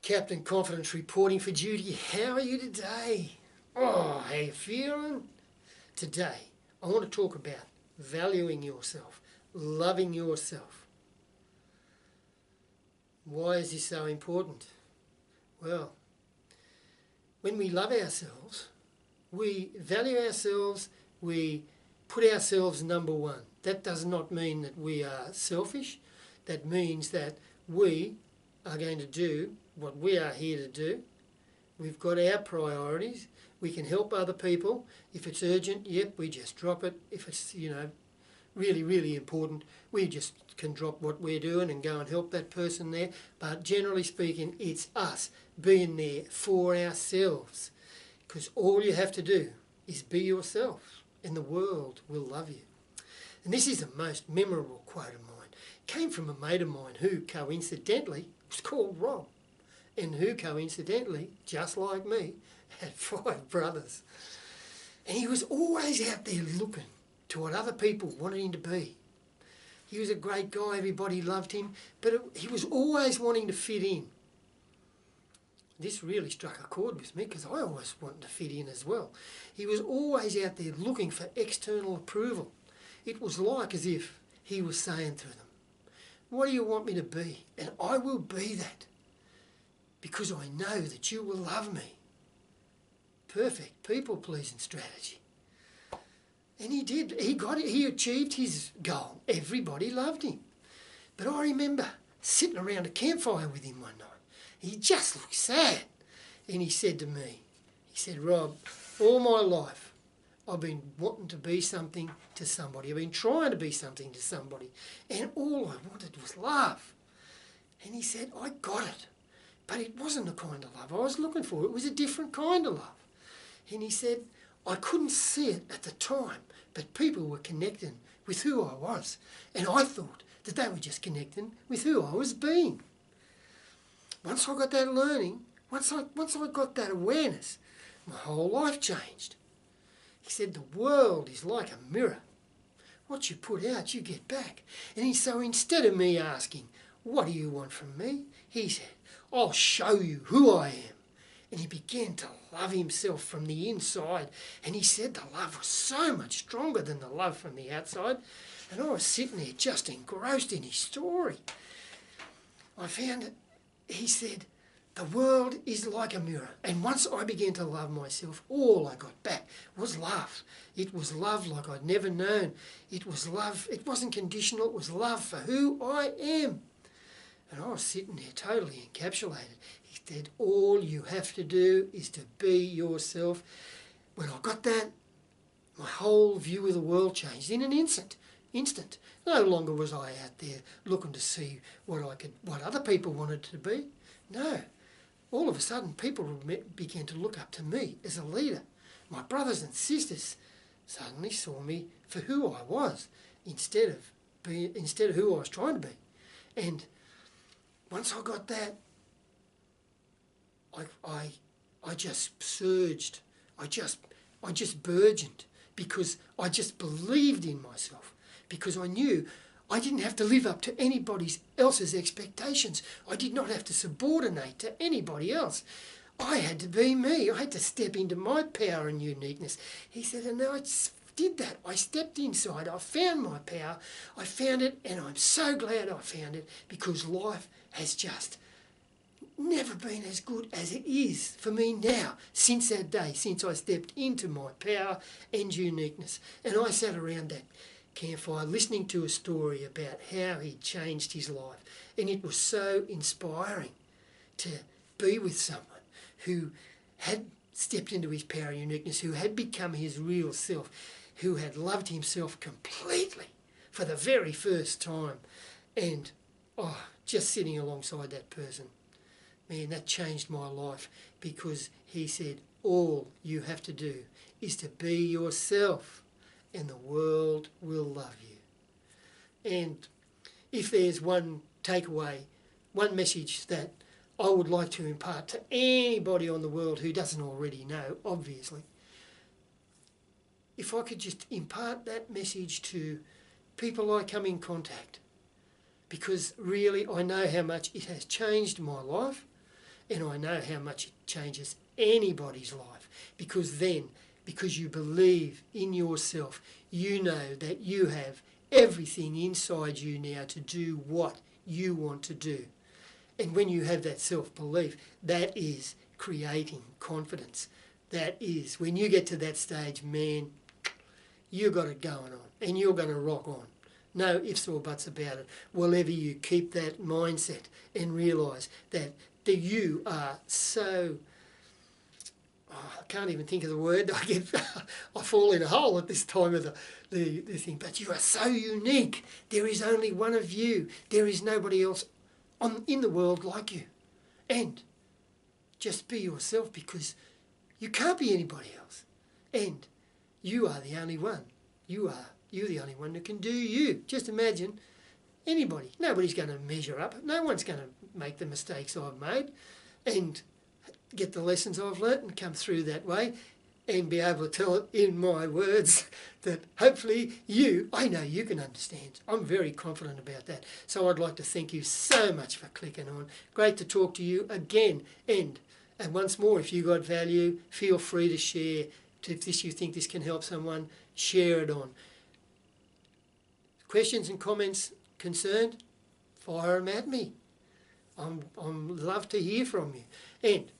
Captain Confidence reporting for duty. How are you today? Oh, how you feeling? Today, I want to talk about valuing yourself, loving yourself. Why is this so important? Well, when we love ourselves, we value ourselves, we put ourselves number one. That does not mean that we are selfish. That means that we are going to do what we are here to do. We've got our priorities. We can help other people. If it's urgent, yep, we just drop it. If it's, really, really important, we just can drop what we're doing and go and help that person there. But generally speaking, it's us being there for ourselves. Because all you have to do is be yourself and the world will love you. And this is the most memorable quote of mine. It came from a mate of mine who coincidentally was called Rob, and who coincidentally, just like me, had 5 brothers. And he was always out there looking to what other people wanted him to be. He was a great guy, everybody loved him, but he was always wanting to fit in. This really struck a chord with me because I always wanted to fit in as well. He was always out there looking for external approval. It was like as if he was saying to them, what do you want me to be? And I will be that because I know that you will love me. Perfect people-pleasing strategy. And he did. He got it. He achieved his goal. Everybody loved him. But I remember sitting around a campfire with him one night. He just looked sad. And he said to me, he said, Rob, all my life I've been wanting to be something to somebody. I've been trying to be something to somebody. And all I wanted was love. And he said, I got it. But it wasn't the kind of love I was looking for. It was a different kind of love. And he said, I couldn't see it at the time, but people were connecting with who I was. And I thought that they were just connecting with who I was being. Once I got that learning, once I got that awareness, my whole life changed. He said, the world is like a mirror. What you put out, you get back. And so instead of me asking, what do you want from me? He said, I'll show you who I am. And he began to love himself from the inside. And he said the love was so much stronger than the love from the outside. And I was sitting there just engrossed in his story. I found it. He said, the world is like a mirror. And once I began to love myself, all I got back was love. It was love like I'd never known. It was love. It wasn't conditional. It was love for who I am. And I was sitting there totally encapsulated. He said, all you have to do is to be yourself. When I got that, my whole view of the world changed in an instant. No longer was I out there looking to see what other people wanted to be. No. All of a sudden, people began to look up to me as a leader. My brothers and sisters suddenly saw me for who I was instead of who I was trying to be. And once I got that, I just surged. I just burgeoned because I just believed in myself. Because I knew I didn't have to live up to anybody else's expectations. I did not have to subordinate to anybody else. I had to be me. I had to step into my power and uniqueness. He said, and I did that. I stepped inside. I found my power. I found it, and I'm so glad I found it because life has just never been as good as it is for me now since that day, since I stepped into my power and uniqueness. And I sat around that campfire listening to a story about how he changed his life, and it was so inspiring to be with someone who had stepped into his power and uniqueness, who had become his real self, who had loved himself completely for the very first time. And just sitting alongside that person, man, that changed my life because he said all you have to do is to be yourself and the world will love you. And if there's one takeaway, one message that I would like to impart to anybody on the world who doesn't already know, obviously, if I could just impart that message to people I come in contact, because really I know how much it has changed my life And I know how much it changes anybody's life, because then, because you believe in yourself, you know that you have everything inside you now to do what you want to do. And when you have that self-belief, that is creating confidence. That is, when you get to that stage, man, you've got it going on and you're going to rock on. No ifs or buts about it. Whenever you keep that mindset and realise that you are so... I can't even think of the word. I fall in a hole at this time of the thing. But you are so unique. There is only one of you. There is nobody else in the world like you. And just be yourself, because you can't be anybody else. And you are the only one. You're the only one that can do you. Just imagine anybody. Nobody's going to measure up. No one's going to make the mistakes I've made and get the lessons I've learnt and come through that way and be able to tell it in my words that hopefully I know you can understand. I'm very confident about that. So I'd like to thank you so much for clicking on. Great to talk to you again. And once more, if you got value, feel free to share. If you think this can help someone, share it on. Questions and comments concerned, fire them at me. I'm love to hear from you. And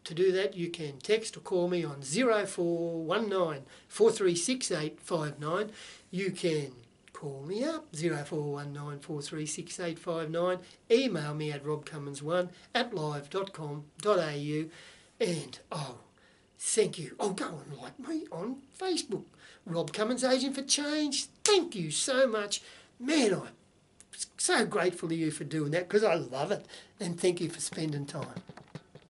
to do that, you can text or call me on 0419 436859. You can call me up, 0419 436859. Email me at robcummins1@live.com.au. And, thank you. Go and like me on Facebook. Rob Cummins, Agent for Change. Thank you so much. Man, I'm so grateful to you for doing that, because I love it. And thank you for spending time.